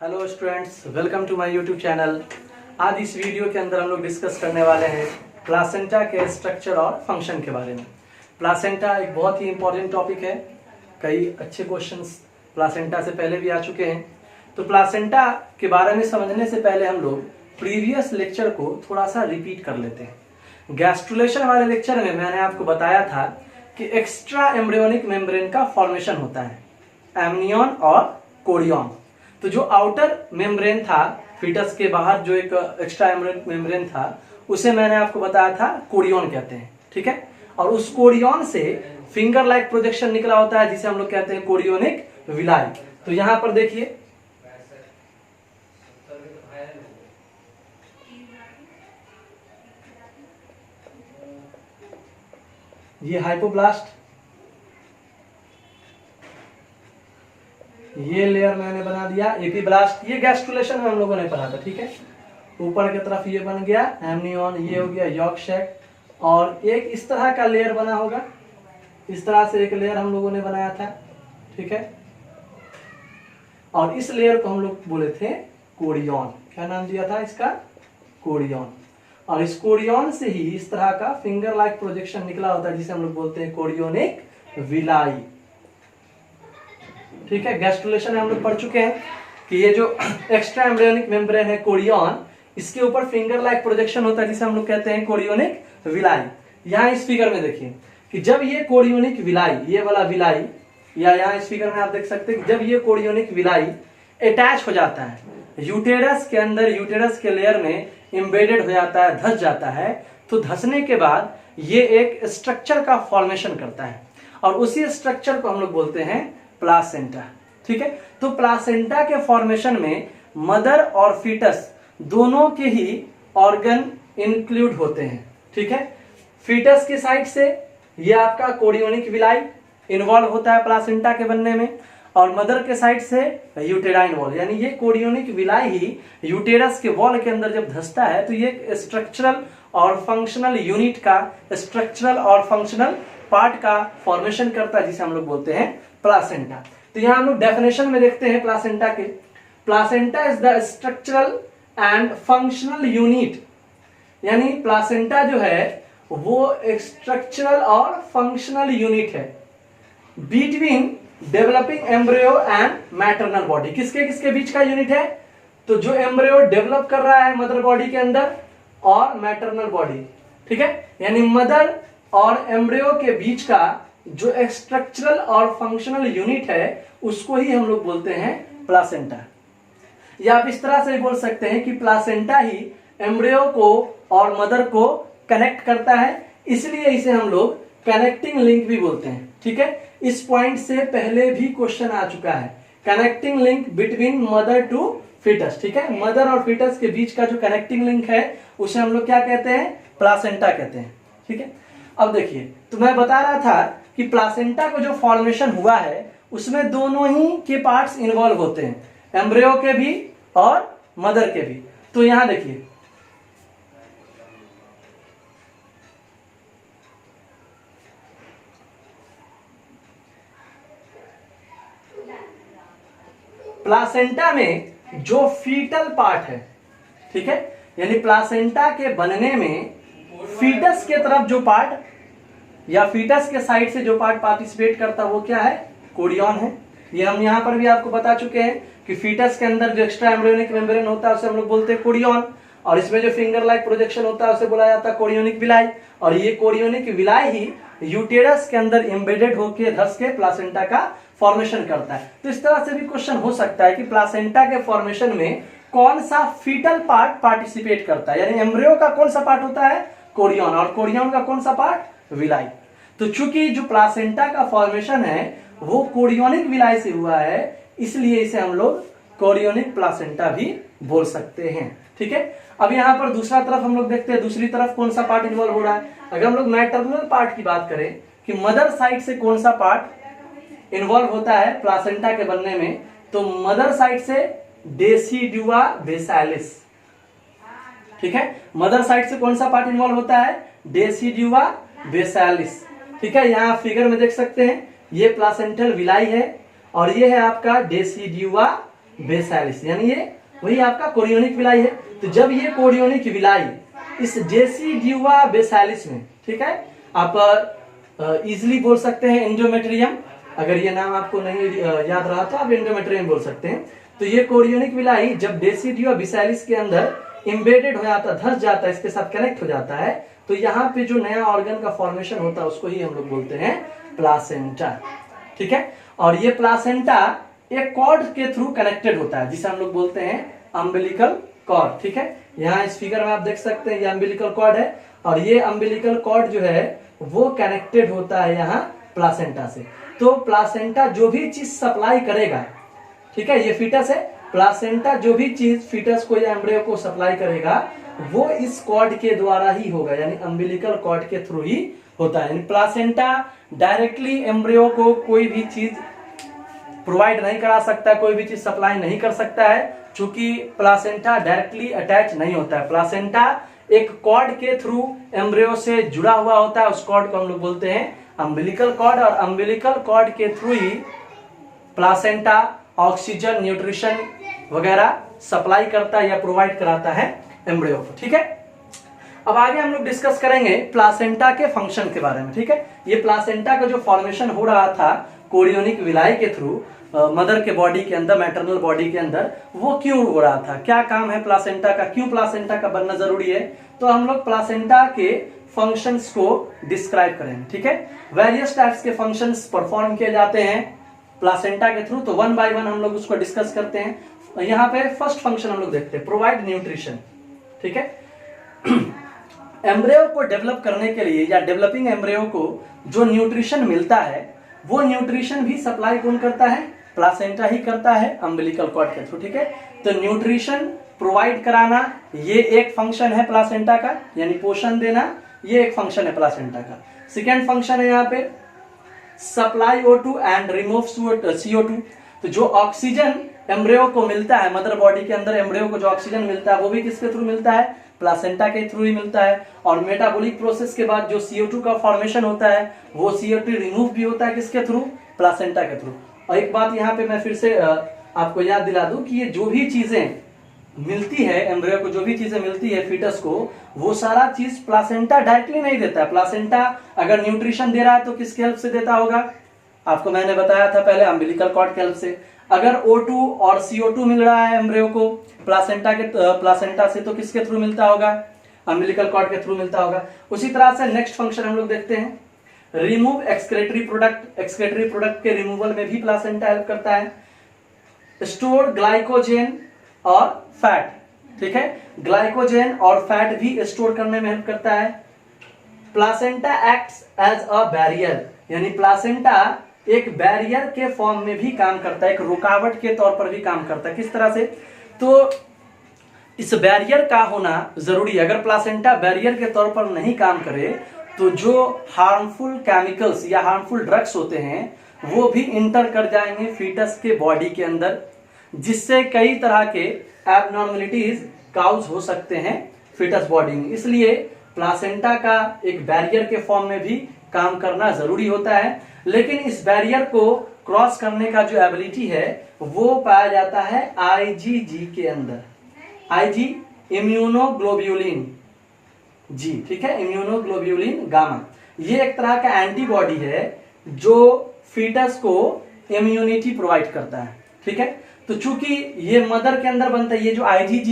Hello students, welcome to my YouTube channel. आज इस video के अंदर हम लोग डिस्कस करने वाले हैं प्लासेंटा के स्ट्रक्चर और फंक्शन के बारे में। प्लासेंटा एक बहुत ही इंपॉर्टेंट टॉपिक है। कई अच्छे क्वेश्चंस प्लासेंटा से पहले भी आ चुके हैं। तो प्लासेंटा के बारे में समझने से पहले हम लोग प्रीवियस लेक्चर को थोड़ा सा रिपीट कर लेते हैं। गैस्ट्रुलेशन वाले लेक्चर में मैंने आपको बताया था कि एक्स्ट्रा एम्ब्रियोनिक मेम्ब्रेन का फॉर्मेशन होता है, एमनियन और कोरियन। तो जो आउटर मेम्ब्रेन था, फीटस के बाहर जो एक एक्स्ट्रा एम्ब्रियोनिक मेम्ब्रेन था, उसे मैंने आपको बताया था कोरियन कहते हैं, ठीक है। और उस कोरियन से फिंगर लाइक प्रोजेक्शन निकला होता है जिसे हम लोग कहते हैं कोरियोनिक विलाई। तो यहां पर देखिए, ये हाइपोब्लास्ट, ये लेयर मैंने बना दिया एपिब्लास्ट। ये गैस्ट्रुलेशन में हम लोगों ने पढ़ा था, ठीक है। ऊपर की तरफ ये बन गया एमनियन, ये हो गया यॉर्क शैक, और एक इस तरह का लेयर बना होगा। इस तरह से एक लेयर हम लोगों ने बनाया था, ठीक है। और इस लेयर को हम लोग बोले थे कोरियन। क्या नाम दिया था इसका? कोरियन। और इस कोरियन से ही इस तरह का फिंगर लाइक प्रोजेक्शन निकला होता है जिसे हम लोग बोलते हैं कोरियोनिक विलाई, ठीक है। गैस्ट्रुलेशन में हम लोग पढ़ चुके हैं कि ये जो एक्स्ट्रा एम्ब्रियोनिक मेम्ब्रेन है कोरियन, इसके ऊपर फिंगर लाइक प्रोजेक्शन होता है जिसे हम लोग कहते हैं कोरियोनिक विलाई। यहाँ इस फिगर में देखिए कि जब ये कोरियोनिक विलाई, ये वाला विलाई, या यहाँ इस फिगर में आप देख सकते हैं कि जब ये कोरियोनिक विलाई अटैच हो जाता है यूटेरस के अंदर, यूटेरस के लेयर में एम्बेडेड हो जाता है, धस जाता है, तो धसने के बाद ये एक स्ट्रक्चर का फॉर्मेशन करता है और उसी स्ट्रक्चर को हम लोग बोलते हैं प्लासेंटा, ठीक है। तो प्लासेंटा के फॉर्मेशन में मदर और फीटस दोनों के ही ऑर्गन इंक्लूड होते हैं, ठीक है। फीटस की साइड से ये आपका कोरियोनिक विलाई इन्वॉल्व होता है प्लासेंटा के बनने में, और मदर के साइड से यूटेराइन वॉल, यानी ये कोरियोनिक विलाई ही यूटेरस के वॉल के अंदर जब धसता है तो ये स्ट्रक्चरल और फंक्शनल यूनिट का, स्ट्रक्चरल और फंक्शनल पार्ट का फॉर्मेशन करता है जिसे हम लोग बोलते हैं प्लासेंटा। तो यहां हम लोग डेफिनेशन में देखते हैं प्लासेंटा के। Placenta is the structural and functional unit, यानी प्लासेंटा जो है वो एक स्ट्रक्चरल और फंक्शनल यूनिट है between developing embryo and maternal body. किसके किसके बीच का यूनिट है? तो जो एम्ब्रियो डेवलप कर रहा है मदर बॉडी के अंदर और मैटरनल बॉडी, ठीक है। यानी मदर और एम्ब्रियो के बीच का जो एक स्ट्रक्चरल और फंक्शनल यूनिट है उसको ही हम लोग बोलते हैं प्लासेंटा। या आप इस तरह से बोल सकते हैं कि प्लासेंटा ही एम्ब्रियो को और मदर को कनेक्ट करता है, इसलिए इसे हम लोग कनेक्टिंग लिंक भी बोलते हैं, ठीक है। इस पॉइंट से पहले भी क्वेश्चन आ चुका है, connecting link between mother to foetus, ठीक है। मदर और फीटस के बीच का जो कनेक्टिंग लिंक है उसे हम लोग क्या कहते हैं? प्लासेंटा कहते हैं, ठीक है। अब देखिए, तो मैं बता रहा था कि प्लासेंटा को जो फॉर्मेशन हुआ है उसमें दोनों ही के पार्ट्स इन्वॉल्व होते हैं, एम्ब्रियो के भी और मदर के भी। तो यहां देखिए, प्लासेंटा में जो फीटल पार्ट है, ठीक है, यानी प्लासेंटा के बनने में फीटस के तरफ जो पार्ट या फीटस के साइड से जो पार्ट पार्टिसिपेट करता है वो क्या है? कोरियन है। ये हम यहां पर भी आपको बता चुके हैं कि फीटस के अंदर जो एक्स्ट्रा एम्ब्रियोनिक मेम्ब्रेन होता है उसे हम लोग बोलते हैं कोरियन, और इसमें जो फिंगर लाइक प्रोजेक्शन होता है उसे बोला जाता है कोरियोनिक विलाई, और ये कोरियोनिक विलाई ही यूटेरस के अंदर एम्बेडेड होकर धस के प्लासेंटा का फॉर्मेशन करता है। तो इस तरह से भी क्वेश्चन हो सकता है कि प्लासेंटा के फॉर्मेशन में कौन सा फीटल पार्ट पार्टिसिपेट करता है, यानी एम्ब्रियो का कौन सा पार्ट होता है? कोरियन, और कोरियन का कौन सा पार्ट? विलाई। तो चूंकि जो प्लासेंटा का फॉर्मेशन है वो कोरियोनिक विलाई से हुआ है, इसलिए इसे हम लोग कोरियोनिक प्लासेंटा भी बोल सकते हैं, ठीक है। अब यहाँ पर दूसरा तरफ हम लोग देखते हैं, दूसरी तरफ कौन सा पार्ट इन्वॉल्व हो रहा है। अगर हम लोग मैटरनल पार्ट की बात करें कि मदर साइड से कौन सा पार्ट इन्वॉल्व होता है प्लासेंटा के बनने में, तो मदर साइड से डेसिडुआ बेसालिस, ठीक है। मदर साइड से कौन सा पार्ट इन्वॉल्व होता है? डेसिडुआ बेसालिस, ठीक है। यहाँ फिगर में देख सकते हैं ये प्लासेंटल विलाई है और ये है आपका डेसिडुआ बेसालिस, यानी ये वही आपका कोरियोनिक विलाई है। तो जब ये कोरियोनिक विलाई इस जेसिडियुआ बेसालिस में, ठीक है, आप इजिली बोल सकते हैं एंडोमेट्रियम, अगर ये नाम आपको नहीं याद रहा तो आप एंडोमेट्रियम बोल सकते हैं। तो ये कोरियोनिक विलाई जब डेसिडियुआ बेसालिस के अंदर इम्बेडेड हो जाता, धस जाता है, इसके साथ कनेक्ट हो जाता है, तो यहाँ पे जो नया ऑर्गन का फॉर्मेशन होता है उसको ही हम लोग बोलते हैं प्लासेंटा, ठीक है। और ये प्लासेंटा एक कॉर्ड के थ्रू कनेक्टेड होता है जिसे हम लोग बोलते हैं अम्बिलिकल कॉर्ड, ठीक है। यहाँ इस फिगर में आप देख सकते हैं ये अम्बिलिकल कॉर्ड है और ये अम्बिलिकल कॉर्ड जो है वो कनेक्टेड होता है यहाँ प्लासेंटा से। तो प्लासेंटा जो भी चीज सप्लाई करेगा, ठीक है, ये फीटस है, प्लासेंटा जो भी चीज फीटस को या एम्ब्रियो को सप्लाई करेगा वो इस कॉर्ड के द्वारा ही होगा, यानी अम्बिलिकल कॉर्ड के थ्रू ही होता है। यानी प्लासेंटा डायरेक्टली एम्ब्रियो को कोई भी चीज प्रोवाइड नहीं करा सकता, कोई भी चीज सप्लाई नहीं कर सकता है, क्योंकि प्लासेंटा डायरेक्टली अटैच नहीं होता है। प्लासेंटा एक कॉर्ड के थ्रू एम्ब्रियो से जुड़ा हुआ होता है, उस कॉर्ड को हम लोग बोलते हैं अम्बिलिकल कॉर्ड, और अम्बिलिकल कॉर्ड के थ्रू ही प्लासेंटा ऑक्सीजन, न्यूट्रिशन वगैरह सप्लाई करता है या प्रोवाइड कराता है एम्ब्रियो को, ठीक है। अब आगे हम लोग डिस्कस करेंगे प्लासेंटा के फंक्शन के बारे में, ठीक है। ये प्लासेंटा का जो फॉर्मेशन हो रहा था कोरियोनिक विलाई के थ्रू मदर के बॉडी के अंदर, मैटरनल बॉडी के अंदर, वो क्यों हो रहा था, क्या काम है प्लासेंटा का, क्यों प्लासेंटा का बनना जरूरी है, तो हम लोग प्लासेंटा के फंक्शंस को डिस्क्राइब करेंगे, ठीक है। वेरियस टाइप्स के फंक्शंस परफॉर्म किए जाते हैं प्लासेंटा के थ्रू, तो वन बाय वन हम लोग उसको डिस्कस करते हैं। यहाँ पे फर्स्ट फंक्शन हम लोग देखते हैं, प्रोवाइड न्यूट्रिशन, ठीक है। एम्ब्रियो को डेवलप करने के लिए या डेवलपिंग एम्ब्रियो को जो न्यूट्रिशन मिलता है वो न्यूट्रिशन भी सप्लाई कौन करता है, प्लासेंटा ही करता है अम्बिलिकल कॉर्ड के थ्रू, ठीक है। तो न्यूट्रिशन प्रोवाइड कराना ये एक फंक्शन है प्लासेंटा का, यानी पोषण देना, ये एक फंक्शन है प्लासेंटा का। सेकेंड फंक्शन है यहाँ पे supply O2 and remove CO2। तो जो ऑक्सीजन एम्ब्रियो को मिलता है, मदर बॉडी के अंदर एम्ब्रियो को जो ऑक्सीजन मिलता है वो भी किसके थ्रू मिलता है, प्लासेंटा के थ्रू ही मिलता है। और मेटाबॉलिक प्रोसेस के बाद जो CO2 का फॉर्मेशन होता है वो CO2 रिमूव भी होता है किसके थ्रू, प्लासेंटा के थ्रू। और एक बात यहाँ पे मैं फिर से आपको याद दिला दूं कि ये जो भी चीजें मिलती है एम्ब्रियो को, जो भी चीजें मिलती है फीटस को, वो सारा चीज प्लासेंटा डायरेक्टली नहीं देता है। प्लासेंटा अगर न्यूट्रिशन दे रहा है तो किसकी हेल्प से देता होगा, आपको मैंने बताया था पहले, अम्बिलिकल कॉर्ड की हेल्प से। अगर O2 और CO2 मिल रहा है एम्ब्रियो को प्लासेंटा से, तो किसके थ्रू मिलता होगा, अम्बिलिकल कॉर्ड के थ्रू मिलता होगा। उसी तरह से नेक्स्ट फंक्शन हम लोग देखते हैं, remove excretory product. Excretory product के रिमूवल में भी प्लासेंटा हेल्प करता है। स्टोर ग्लाइकोजेन और फैट, ठीक है, ग्लाइकोजेन और फैट भी स्टोर करने में हेल्प करता है। Placenta acts as a barrier, यानी प्लासेंटा एक बैरियर के फॉर्म में भी काम करता है, एक रुकावट के तौर पर भी काम करता है। किस तरह से, तो इस बैरियर का होना जरूरी है। अगर प्लासेंटा बैरियर के तौर पर नहीं काम करे तो जो हार्मफुल केमिकल्स या हार्मफुल ड्रग्स होते हैं वो भी इंटर कर जाएंगे फीटस के बॉडी के अंदर, जिससे कई तरह के एबनॉर्मलिटीज काउज हो सकते हैं फीटस बॉडी में। इसलिए प्लासेंटा का एक बैरियर के फॉर्म में भी काम करना जरूरी होता है। लेकिन इस बैरियर को क्रॉस करने का जो एबिलिटी है वो पाया जाता है IgG के अंदर। IG इम्यूनोग्लोब्यूलिन जी, ठीक है, इम्यूनोग्लोब्यूलिन गामा। ये एक तरह का एंटीबॉडी है जो फीटस को इम्यूनिटी प्रोवाइड करता है, ठीक है। तो चूंकि ये मदर के अंदर बनता है, ये जो IgG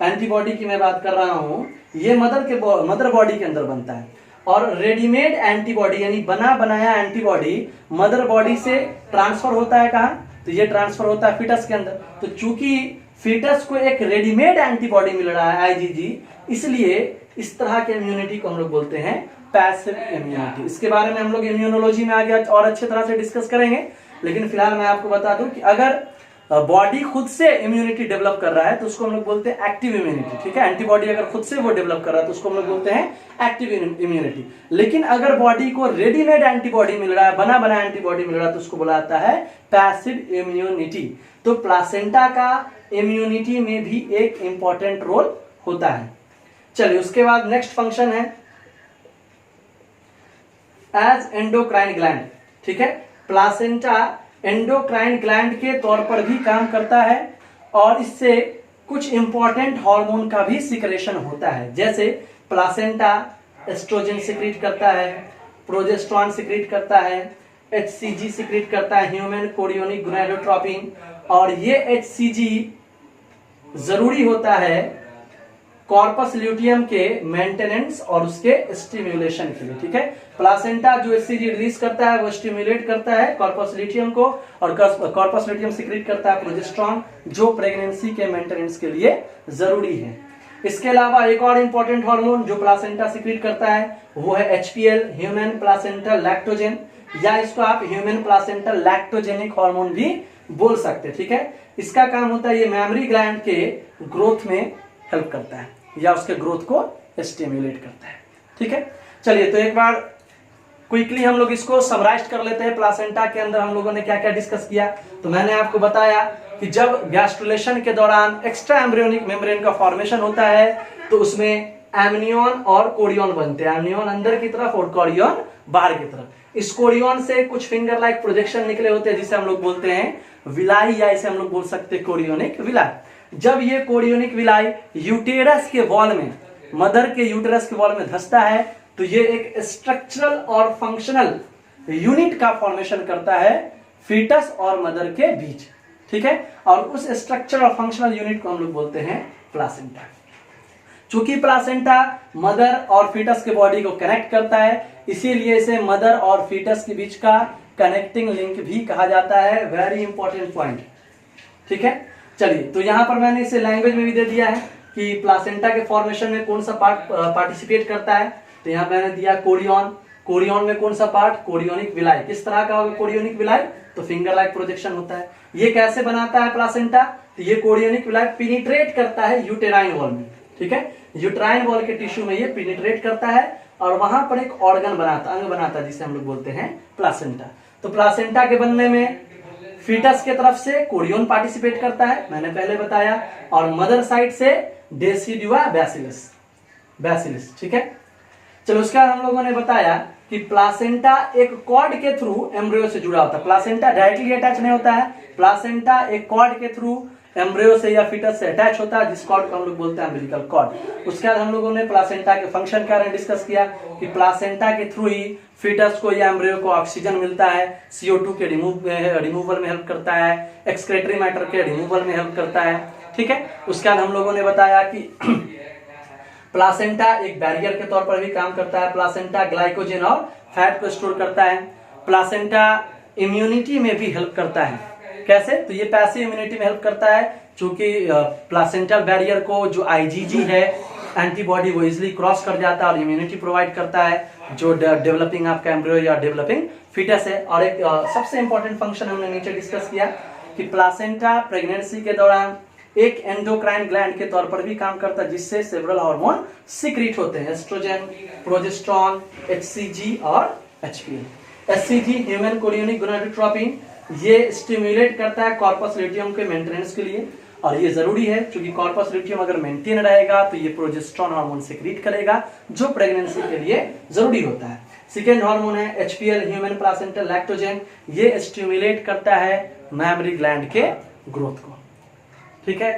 एंटीबॉडी की मैं बात कर रहा हूं, ये मदर बॉडी के अंदर बनता है। और रेडीमेड एंटीबॉडी यानी बना बनाया एंटीबॉडी मदर बॉडी से ट्रांसफर होता है कहां, तो ये ट्रांसफर होता है फीटस के अंदर। तो चूंकि फीटस को एक रेडीमेड एंटीबॉडी मिल रहा है IgG, इसलिए इस तरह के इम्यूनिटी को हम लोग बोलते हैं पैसिव इम्यूनिटी। इसके बारे में हम लोग इम्यूनोलॉजी में आगे और अच्छे तरह से डिस्कस करेंगे, लेकिन फिलहाल मैं आपको बता दूं कि अगर बॉडी खुद से इम्यूनिटी डेवलप कर रहा है तो उसको हम लोग बोलते हैं एक्टिव इम्यूनिटी, ठीक है। एंटीबॉडी अगर खुद से वो डेवलप कर रहा है तो उसको हम लोग बोलते हैं एक्टिव इम्यूनिटी। लेकिन अगर बॉडी को रेडीमेड एंटीबॉडी मिल रहा है, बना बना एंटीबॉडी मिल रहा है, तो उसको बोला जाता है पैसिव इम्यूनिटी। तो प्लासेंटा का इम्यूनिटी में भी एक इंपॉर्टेंट रोल होता है। चलिए उसके बाद नेक्स्ट फंक्शन है एज एंडोक्राइन ग्लैंड, ठीक है। प्लासेंटा एंडोक्राइन ग्लैंड के तौर पर भी काम करता है और इससे कुछ इंपॉर्टेंट हार्मोन का भी सिक्रेशन होता है, जैसे प्लासेंटा एस्ट्रोजन सिक्रीट करता है, प्रोजेस्टेरॉन सिक्रीट करता है, HCG सिक्रीट करता है, ह्यूमन कोरियोनिक गोनाडोट्रोपिन। और ये HCG जरूरी होता है कॉर्पस ल्यूटियम के मेंटेनेंस और उसके स्टिम्युलेशन के लिए, ठीक है। प्लासेंटा जो HCG रिलीज करता है वो स्टिम्युलेट करता है कॉर्पस ल्यूटियम को, और कॉर्पस ल्यूटियम सिक्रीट करता है प्रोजेस्टेरॉन जो प्रेगनेंसी के मेंटेनेंस के लिए जरूरी है। इसके अलावा एक और इंपॉर्टेंट हार्मोन जो प्लासेंटा सिक्रीट करता है वो है HPL, ह्यूमन प्लासेंटल लैक्टोजेन, या इसको आप ह्यूमन प्लासेंटल लैक्टोजेनिक हार्मोन भी बोल सकते हैं, ठीक है। इसका काम होता है ये मैमरी ग्लैंड के ग्रोथ में हेल्प करता है या उसके ग्रोथ को स्टिम्युलेट करता है, ठीक है। चलिए तो एक बार क्विकली हम लोग इसको समराइज कर लेते हैं। प्लासेंटा के अंदर हम लोगों ने क्या क्या डिस्कस किया, तो मैंने आपको बताया कि जब गैस्ट्रुलेशन के दौरान एक्स्ट्रा एम्ब्रियोनिक मेम्ब्रेन का फॉर्मेशन होता है तो उसमें एमनियन और कोरियन बनते हैं, एमनियन अंदर की तरफ और कोरियन बाहर की तरफ। इस कोरियन से कुछ फिंगर लाइक प्रोजेक्शन निकले होते हैं जिसे हम लोग बोलते हैं विलाई, या इसे हम लोग बोल सकते हैं कोरियोनिक विलाई। जब ये कोरियोनिक विलाई यूटेरस के वॉल में, मदर के यूटेरस के वॉल में धंसता है तो ये एक स्ट्रक्चरल और फंक्शनल यूनिट का फॉर्मेशन करता है फीटस और मदर के बीच, ठीक है। और उस स्ट्रक्चरल और फंक्शनल यूनिट को हम लोग बोलते हैं प्लासेंटा। चूंकि प्लासेंटा मदर और फीटस के बॉडी को कनेक्ट करता है इसीलिए इसे मदर और फीटस के बीच का कनेक्टिंग लिंक भी कहा जाता है। वेरी इंपॉर्टेंट पॉइंट, ठीक है। चलिए तो यहां पर मैंने इसे लैंग्वेज में भी दे दिया है कि प्लासेंटा के फॉर्मेशन में कौन सा पार्ट पार्टिसिपेट करता है। तो यहाँ मैंने दिया कोरियन, कोरियन में कौन सा पार्ट, कोरियोनिक विलाई। किस तरह का होगा कोरियोनिक विलाई, तो फिंगर लाइक प्रोजेक्शन होता है। ये कैसे बनाता है प्लासेंटा, तो ये कोरियोनिक विलाई पेनिट्रेट करता है यूटेराइन वॉल में, ठीक है। यूटेराइन वॉल के टिश्यू में ये पेनिट्रेट करता है और वहां पर एक ऑर्गन बनाता, अंग बनाता है जिसे हम लोग बोलते हैं प्लासेंटा। तो प्लासेंटा के बनने में फीटस के तरफ से कोरियन पार्टिसिपेट करता है, मैंने पहले बताया, और मदर साइड से डेसिडुआ बैसिलस, ठीक है। चलो उसके बाद हम लोगों ने बताया कि प्लासेंटा एक कॉर्ड के थ्रू एम्ब्रियो से जुड़ा होता है। प्लासेंटा डायरेक्टली अटैच नहीं होता है, प्लासेंटा एक कॉर्ड के थ्रू एम्ब्रियो से या फीटस से अटैच होता है जिस कॉर्ड को हम लोग बोलते हैं अम्बिलिकल कॉर्ड। उसके बाद हम लोगों ने प्लासेंटा के फंक्शन के बारे में डिस्कस किया कि प्लासेंटा के थ्रू ही फीटस को या एम्ब्रियो को ऑक्सीजन मिलता है, CO2 के रिमूवल में हेल्प करता है, एक्सक्रेटरी मैटर के रिमूवल में हेल्प करता है, ठीक है। उसके बाद हम लोगों ने बताया कि प्लासेंटा एक बैरियर के तौर पर भी काम करता है, प्लासेंटा ग्लाइकोजन और फैट को स्टोर करता है, प्लासेंटा इम्यूनिटी में भी हेल्प करता है। कैसे, तो ये पैसिव इम्यूनिटी में हेल्प करता है क्योंकि प्लासेंटल बैरियर को जो IgG है एंटीबॉडी वो इजिली क्रॉस कर जाता है और इम्यूनिटी प्रोवाइड करता है जो डेवलपिंग आपका एम्ब्रियो या डेवलपिंग फीटस है। और एक सबसे इंपॉर्टेंट फंक्शन हमने नीचे डिस्कस किया कि प्लासेंटा प्रेगनेंसी के दौरान एक एंडोक्राइन ग्लैंड के तौर पर भी काम करता है जिससे सेवरल हार्मोन सिक्रीट होते हैं, एस्ट्रोजन, प्रोजेस्टेरॉन, HCG और HPL। HCG human chorionic gonadotropin ये स्टिम्युलेट करता है कॉर्पस ल्यूटियम के मेंटेनेंस के लिए और ये जरूरी है क्योंकि कॉर्पस ल्यूटियम अगर मेंटेन रहेगा तो ये प्रोजेस्टेरॉन हार्मोन सिक्रीट करेगा जो प्रेगनेंसी के लिए जरूरी होता है। सेकेंड हार्मोन है HPL ह्यूमन प्लासेंटल लैक्टोजेन, ये स्टिम्युलेट करता है मैमरी ग्लैंड के ग्रोथ को, ठीक है।